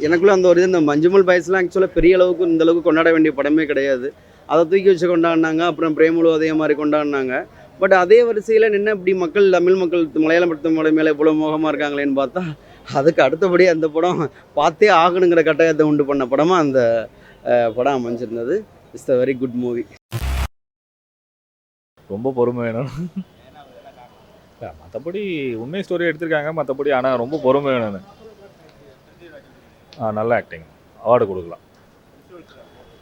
எனக்குள்ள அந்த ஒரு இந்த மஞ்சுமல் பாய்ஸ்லாம் ஆக்சுவலாக பெரிய அளவுக்கு இந்த அளவுக்கு கொண்டாட வேண்டிய படமே கிடையாது. அதை தூக்கி வச்சு கொண்டாடினாங்க. அப்புறம் பிரேமலு அதே மாதிரி கொண்டாடினாங்க. பட் அதே வரிசையில் நின்று இப்படி மக்கள் தமிழ் மக்கள் மலையாளம் படத்து மேலே இவ்வளோ மோகமாக இருக்காங்களேன்னு பார்த்தா அதுக்கு அடுத்தபடி அந்த படம் பார்த்தே ஆகணுங்கிற கட்டாயத்தை உண்டு பண்ண படமாக அந்த படம் அமைஞ்சிருந்தது. It's a very good movie. ரொம்ப பொறுமை வேணும். மற்றபடி உண்மை ஸ்டோரி எடுத்திருக்காங்க. மற்றபடி ஆனால் ரொம்ப பொறுமை வேணும். நல்ல ஆக்டிங், அவார்டு கொடுக்கலாம்.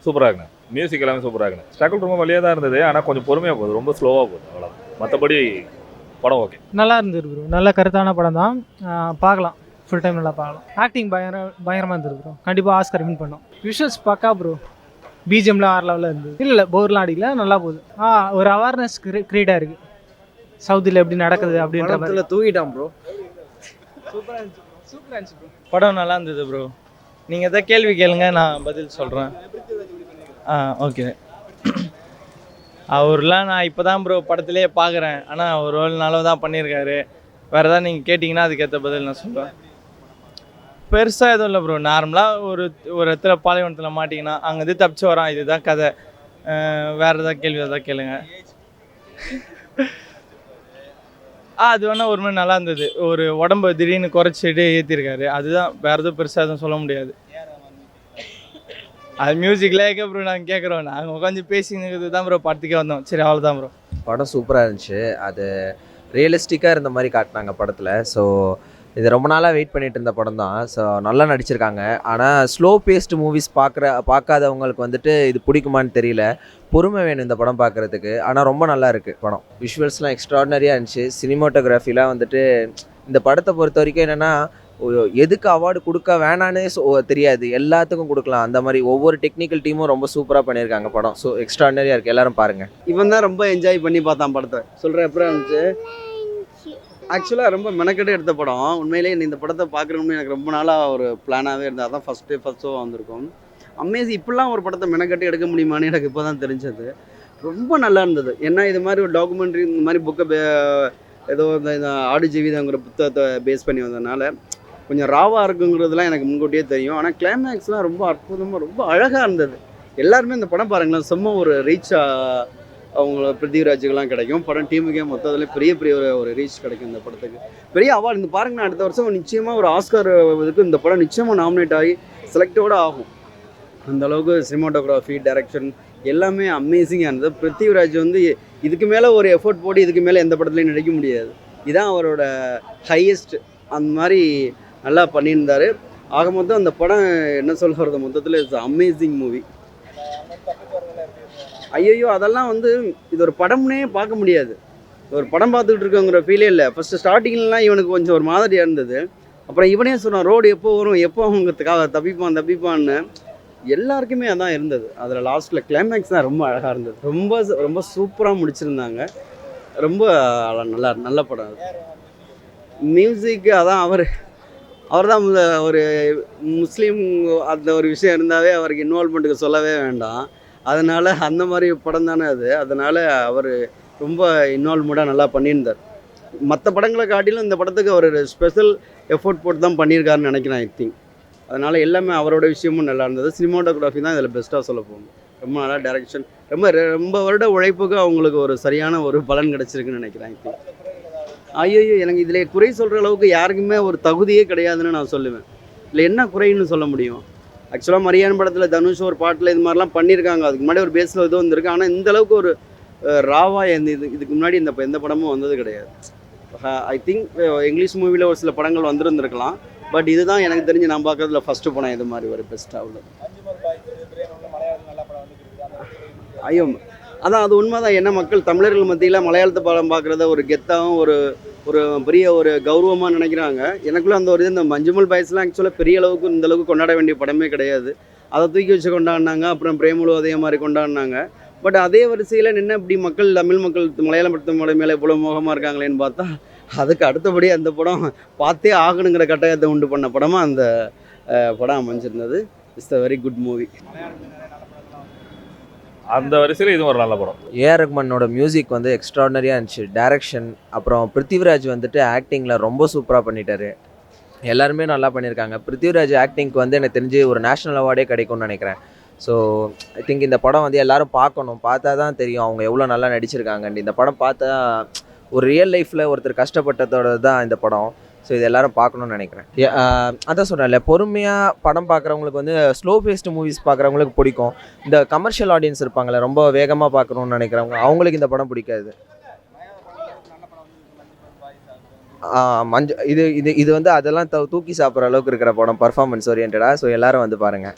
சூப்பராக இருக்குண்ணே. மியூசிக் எல்லாமே சூப்பராக இருக்குண்ணே. ஸ்ட்ரகிள் ரொம்ப வழியாக தான் இருந்தது, ஆனால் கொஞ்சம் பொறுமையாக போகுது, ரொம்ப ஸ்லோவாக போகுது, அவ்வளோ. மற்றபடி படம் ஓகே, நல்லா இருந்தது ப்ரோ. நல்ல கருத்தான படம் தான், பார்க்கலாம். ஃபுல் டைம் நல்லா பார்க்கலாம். ஆக்டிங் பயங்கரமாக இருந்தது ப்ரோ. கண்டிப்பாக ஆஸ்கர் வின் பண்ணோம். விஷுவல்ஸ் பக்கா ப்ரோ. பிஜிஎம்லாம் வேறு லெவலில் இருந்தது. இல்லை போர்லாம் அடிக்கல, நல்லா போகுது. ஒரு அவேர்னஸ் கிரியேட்டாக இருக்குது. சவுதியில் எப்படி நடக்குது அப்படின்ற மாதிரி தூக்கிட்டான் ப்ரோ. சூப்பராக இருந்துச்சு ப்ரோ. படம் நல்லா இருந்தது ப்ரோ. நீங்கள் எதாவது கேள்வி கேளுங்க, நான் பதில் சொல்கிறேன். ஓகே. அவர்லாம் நான் இப்போ தான் ப்ரோ படத்துலேயே பார்க்குறேன். ஆனால் ஒரு ரோல் நல்லா தான் பண்ணியிருக்காரு. வேறு எதாவது நீங்கள் கேட்டிங்கன்னா அதுக்கேற்ற பதில் நான் சொல்லுவேன். பெருசாக எதுவும் இல்லை ப்ரோ. நார்மலாக ஒரு இடத்துல பாலைவனத்தில் மாட்டிங்கன்னா அங்கேருந்து தப்பிச்சு வரான், இதுதான் கதை. வேறு எதாவது கேள்வி எதாவது கேளுங்க. அது வேணால் ஒரு மாதிரி நல்லா இருந்தது. ஒரு உடம்பு திடீர்னு குறைச்சிட்டு ஏற்றிருக்காரு, அதுதான். வேறு எதுவும் பெருசாக எதுவும் சொல்ல முடியாது. அது மியூசிக்கில் எங்கே ப்ரோ நாங்கள் கேட்குறோம். நாங்கள் உட்காந்து பேசிங்கிறது தான் ப்ரோ படத்துக்கே வந்தோம். சரி, அவ்வளோதான் ப்ரோ. படம் சூப்பராக இருந்துச்சு. அது ரியலிஸ்டிக்காக இருந்த மாதிரி காட்டினாங்க படத்தில். ஸோ இது ரொம்ப நாளாக வெயிட் பண்ணிட்டு இருந்த படம் தான். ஸோ நல்லா நடிச்சிருக்காங்க. ஆனால் ஸ்லோ பேஸ்டு மூவிஸ் பார்க்காதவங்களுக்கு வந்துட்டு இது பிடிக்குமான்னு தெரியல. பொறுமை வேணும் இந்த படம் பார்க்குறதுக்கு. ஆனால் ரொம்ப நல்லா இருக்குது படம். விஷுவல்ஸ்லாம் எக்ஸ்ட்ராடினரியாக இருந்துச்சு. சினிமாட்டோகிராஃபிலாம் வந்துட்டு இந்த படத்தை பொறுத்த வரைக்கும் என்னென்னா, எதுக்கு அவார்டு கொடுக்க வேணான்னு தெரியாது, எல்லாத்துக்கும் கொடுக்கலாம். அந்த மாதிரி ஒவ்வொரு டெக்னிக்கல் டீமும் ரொம்ப சூப்பராக பண்ணியிருக்காங்க படம். ஸோ எக்ஸ்ட்ராடினரியாக இருக்குது, எல்லாரும் பாருங்கள். இவன் தான் ரொம்ப என்ஜாய் பண்ணி பார்த்தான் படத்தை. சொல்கிறேன் எப்படி இருந்துச்சு. ஆக்சுவலாக ரொம்ப மெனக்கெட்டு எடுத்த படம். உண்மையிலேயே இந்த படத்தை பார்க்குறோம்னு எனக்கு ரொம்ப நாளாக ஒரு பிளானாகவே இருந்தது. அதான் ஃபஸ்ட் ஷோ வந்திருக்கும். அமேசிங். இப்படிலாம் ஒரு படத்தை மெனக்கெட்டு எடுக்க முடியுமான்னு எனக்கு இப்போ தான் தெரிஞ்சது. ரொம்ப நல்லா இருந்தது. ஏன்னா இது மாதிரி ஒரு டாக்குமெண்ட்ரி, இந்த மாதிரி புக்கை ஏதோ இந்த ஆடு ஜீவிதங்கிற புத்தகத்தை பேஸ் பண்ணி வந்ததுனால கொஞ்சம் ராவாக இருக்குங்கிறதுலாம் எனக்கு முன்கூட்டியே தெரியும். ஆனால் கிளைமேக்ஸ்லாம் ரொம்ப அற்புதமாக ரொம்ப அழகாக இருந்தது. எல்லாருமே இந்த படம் பாருங்களேன், செம்ம ஒரு ரீச்சாக அவங்கள பிருத்திவிராஜுக்கெல்லாம் கிடைக்கும். படம் டீமுக்கே மொத்தத்தில் பெரிய ஒரு ரீச் கிடைக்கும் இந்த படத்துக்கு. பெரிய அவார்டு இந்த பாருங்கண்ணா. அடுத்த வருஷம் நிச்சயமாக ஒரு ஆஸ்கார் இதுக்கு இந்த படம் நிச்சயமாக நாமினேட் ஆகி செலக்டோடு ஆகும். அந்தளவுக்கு சினிமாட்டோகிராஃபி, டைரக்ஷன் எல்லாமே அமேசிங்காக இருந்தது. பிருத்திவிராஜ் வந்து இதுக்கு மேலே ஒரு எஃபோர்ட் போட்டு இதுக்கு மேலே எந்த படத்துலையும் நடிக்க முடியாது. இதுதான் அவரோட ஹையஸ்ட். அந்த மாதிரி நல்லா பண்ணியிருந்தார். ஆக மொத்தம் அந்த படம் என்ன சொல்கிறது, மொத்தத்தில் இட்ஸ் அமேசிங் மூவி. ஐயோ அதெல்லாம் வந்து இது ஒரு படம்னே பார்க்க முடியாது. ஒரு படம் பார்த்துக்கிட்டு இருக்கோங்கிற ஃபீலே இல்லை. ஃபஸ்ட்டு ஸ்டார்டிங்லாம் இவனுக்கு கொஞ்சம் ஒரு மாதிரியாக இருந்தது. அப்புறம் இவனே சொன்னான், ரோடு எப்போ வரும், எப்போ அவங்களுக்காக தப்பிப்பான்னு. எல்லாருக்குமே அதான் இருந்தது. அதில் லாஸ்ட்டில் கிளைமேக்ஸ் தான் ரொம்ப அழகாக இருந்தது. ரொம்ப ரொம்ப சூப்பராக முடிச்சிருந்தாங்க. ரொம்ப நல்ல படம் அது. மியூசிக்கு அதான் அவர் தான் ஒரு முஸ்லீம் அந்த ஒரு விஷயம் இருந்தாவே அவருக்கு இன்வால்மெண்ட்டுக்கு சொல்லவே வேண்டாம். அதனால் அந்த மாதிரி படம் தானே அது. அதனால் அவர் ரொம்ப இன்வால்வ்மெண்ட்டாக நல்லா பண்ணியிருந்தார். மற்ற படங்களை காட்டிலும் இந்த படத்துக்கு அவர் ஸ்பெஷல் எஃபோர்ட் போட்டு தான் பண்ணியிருக்காருன்னு நினைக்கிறேன், ஐ திங்க். அதனால் எல்லாமே அவரோட விஷயமும் நல்லா இருந்தது. சினிமாட்டோகிராஃபி தான் இதில் பெஸ்ட்டாக சொல்ல போகணும். ரொம்ப நல்லா டைரக்ஷன், ரொம்ப வருட உழைப்புக்கு அவங்களுக்கு ஒரு சரியான ஒரு பலன் கிடச்சிருக்குன்னு நினைக்கிறேன், ஐ திங்க். ஐயோ எனக்கு இதில் குறை சொல்கிற அளவுக்கு யாருக்குமே ஒரு தகுதியே கிடையாதுன்னு நான் சொல்லுவேன். இல்லை என்ன குறைன்னு சொல்ல முடியும். ஆக்சுவலாக மரியான் படத்தில் தனுஷ் ஒரு பாட்டில் இது மாதிரிலாம் பண்ணியிருக்காங்க. அதுக்கு முன்னாடி ஒரு பேஸில் இது வந்திருக்கு. ஆனால் இந்தளவுக்கு ஒரு ராவாக இதுக்கு முன்னாடி எந்த படமும் வந்தது கிடையாது. ஐ திங்க் இங்கிலீஷ் மூவியில் ஒரு சில படங்கள் வந்துருந்துருக்கலாம். பட் இதுதான் எனக்கு தெரிஞ்சு நான் பார்க்குறதுல ஃபஸ்ட்டு படம் இது மாதிரி ஒரு பெஸ்ட்டாக உள்ளது. ஐயோ அதான் அது உண்மை தான். என்ன மக்கள் தமிழர்கள் மத்தியில் மலையாளத்தை படம் பார்க்குறத ஒரு கெத்தாகவும் ஒரு பெரிய ஒரு கௌரவமாக நினைக்கிறாங்க. எனக்குள்ள அந்த ஒரு இந்த மஞ்சுமல் பாய்ஸ்லாம் ஆக்சுவலாக பெரிய அளவுக்கு இந்த அளவுக்கு கொண்டாட வேண்டிய படமே கிடையாது. அதை தூக்கி வச்சு கொண்டாடினாங்க. அப்புறம் பிரேமலு அதே மாதிரி கொண்டாடினாங்க. பட் அதே வரிசையில் நின்று இப்படி தமிழ் மக்கள் மலையாளம் படத்து மேலே இவ்வளோ மோகமாக இருக்காங்களேன்னு பார்த்தா அதுக்கு அடுத்தபடி அந்த படம் பார்த்தே ஆகணுங்கிற கட்டாயத்தை உண்டு பண்ண படமாக அந்த படம் அமைஞ்சிருந்தது. It's a very good movie. அந்த வரிசையில் இதுவும் ஒரு நல்ல படம். ஏஆர் ரஹ்மானோட மியூசிக் வந்து எக்ஸ்ட்ராடினரியாக இருந்துச்சு. டைரக்ஷன், அப்புறம் பிருத்திவிராஜ் வந்துட்டு ஆக்டிங்கில் ரொம்ப சூப்பராக பண்ணிட்டாரு. எல்லாருமே நல்லா பண்ணியிருக்காங்க. பிருத்திவிராஜ் ஆக்டிங்க்கு வந்து எனக்கு தெரிஞ்சு ஒரு நேஷ்னல் அவார்டே கிடைக்கும்னு நினைக்கிறேன். ஸோ ஐ திங்க் இந்த படம் வந்து எல்லாரும் பார்க்கணும். பார்த்தா தான் தெரியும் அவங்க எவ்வளோ நல்லா நடிச்சிருக்காங்கன்னு. இந்த படம் பார்த்தா ஒரு ரியல் லைஃப்பில் ஒருத்தர் கஷ்டப்பட்டதோட தான் இந்த படம். ஸோ இது எல்லாரும் பார்க்கணும்னு நினைக்கிறேன். அதான் சொல்கிறேன்ல, பொறுமையாக படம் பார்க்குறவங்களுக்கு வந்து ஸ்லோ பேஸ்டு மூவிஸ் பார்க்குறவங்களுக்கு பிடிக்கும். இந்த கமர்ஷியல் ஆடியன்ஸ் இருப்பாங்கள்ல, ரொம்ப வேகமாக பார்க்கணுன்னு நினைக்கிறவங்க, அவங்களுக்கு இந்த படம் பிடிக்காது. இது இது இது வந்து அதெல்லாம் தூக்கி சாப்பிட்ற அளவுக்கு இருக்கிற படம், பர்ஃபார்மன்ஸ் ஓரியன்டாக. ஸோ எல்லாரும் வந்து பாருங்கள்.